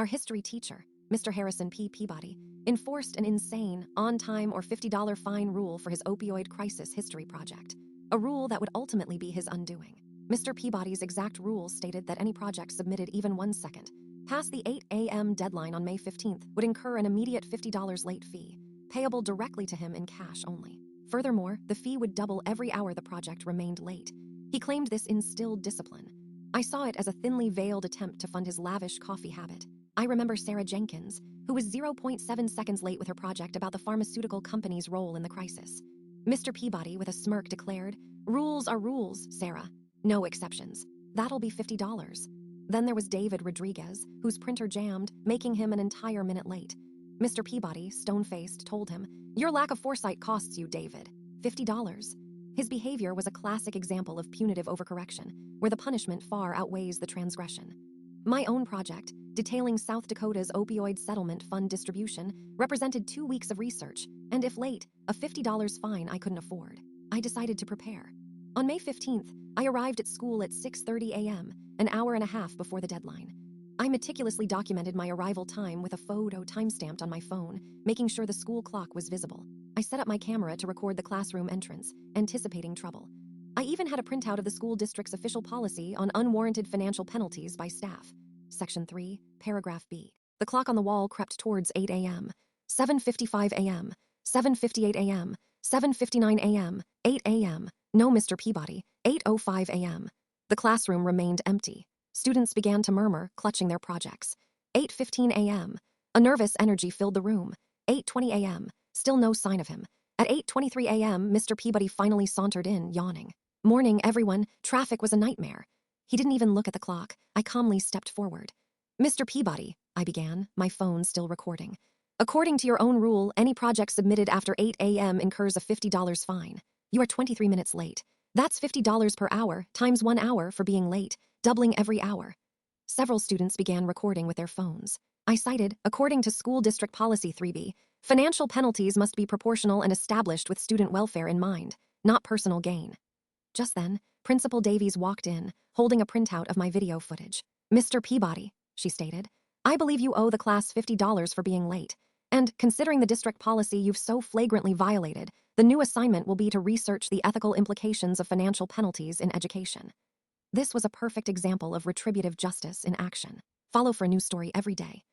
Our history teacher, Mr. Harrison P. Peabody, enforced an insane, on-time or $50 fine rule for his opioid crisis history project, a rule that would ultimately be his undoing. Mr. Peabody's exact rule stated that any project submitted even 1 second past the 8 a.m. deadline on May 15th would incur an immediate $50 late fee, payable directly to him in cash only. Furthermore, the fee would double every hour the project remained late. He claimed this instilled discipline. I saw it as a thinly veiled attempt to fund his lavish coffee habit. I remember Sarah Jenkins, who was 0.7 seconds late with her project about the pharmaceutical company's role in the crisis. Mr. Peabody, with a smirk, declared, "Rules are rules, Sarah. No exceptions. That'll be $50. Then there was David Rodriguez, whose printer jammed, making him an entire minute late. Mr. Peabody, stone-faced, told him, "Your lack of foresight costs you, David. $50. His behavior was a classic example of punitive overcorrection, where the punishment far outweighs the transgression. My own project, detailing South Dakota's opioid settlement fund distribution, represented 2 weeks of research, and if late, a $50 fine I couldn't afford. I decided to prepare. On May 15th, I arrived at school at 6:30 a.m., an hour and a half before the deadline. I meticulously documented my arrival time with a photo timestamped on my phone, making sure the school clock was visible. I set up my camera to record the classroom entrance, anticipating trouble. I even had a printout of the school district's official policy on unwarranted financial penalties by staff. Section 3, paragraph B. The clock on the wall crept towards 8 a.m., 7:55 a.m., 7:58 a.m., 7:59 a.m., 8 a.m., no Mr. Peabody, 8:05 a.m. The classroom remained empty. Students began to murmur, clutching their projects. 8:15 a.m. A nervous energy filled the room. 8:20 a.m. Still no sign of him. At 8:23 a.m., Mr. Peabody finally sauntered in, yawning. "Morning, everyone. Traffic was a nightmare." He didn't even look at the clock. I calmly stepped forward. "Mr. Peabody," I began, my phone still recording. "According to your own rule, any project submitted after 8 a.m. incurs a $50 fine. You are 23 minutes late. That's $50 per hour, times 1 hour for being late, doubling every hour." Several students began recording with their phones. I cited, according to School District Policy 3B, financial penalties must be proportional and established with student welfare in mind, not personal gain. Just then, Principal Davies walked in, holding a printout of my video footage. "Mr. Peabody," she stated, "I believe you owe the class $50 for being late. And, considering the district policy you've so flagrantly violated, the new assignment will be to research the ethical implications of financial penalties in education." This was a perfect example of retributive justice in action. Follow for a new story every day.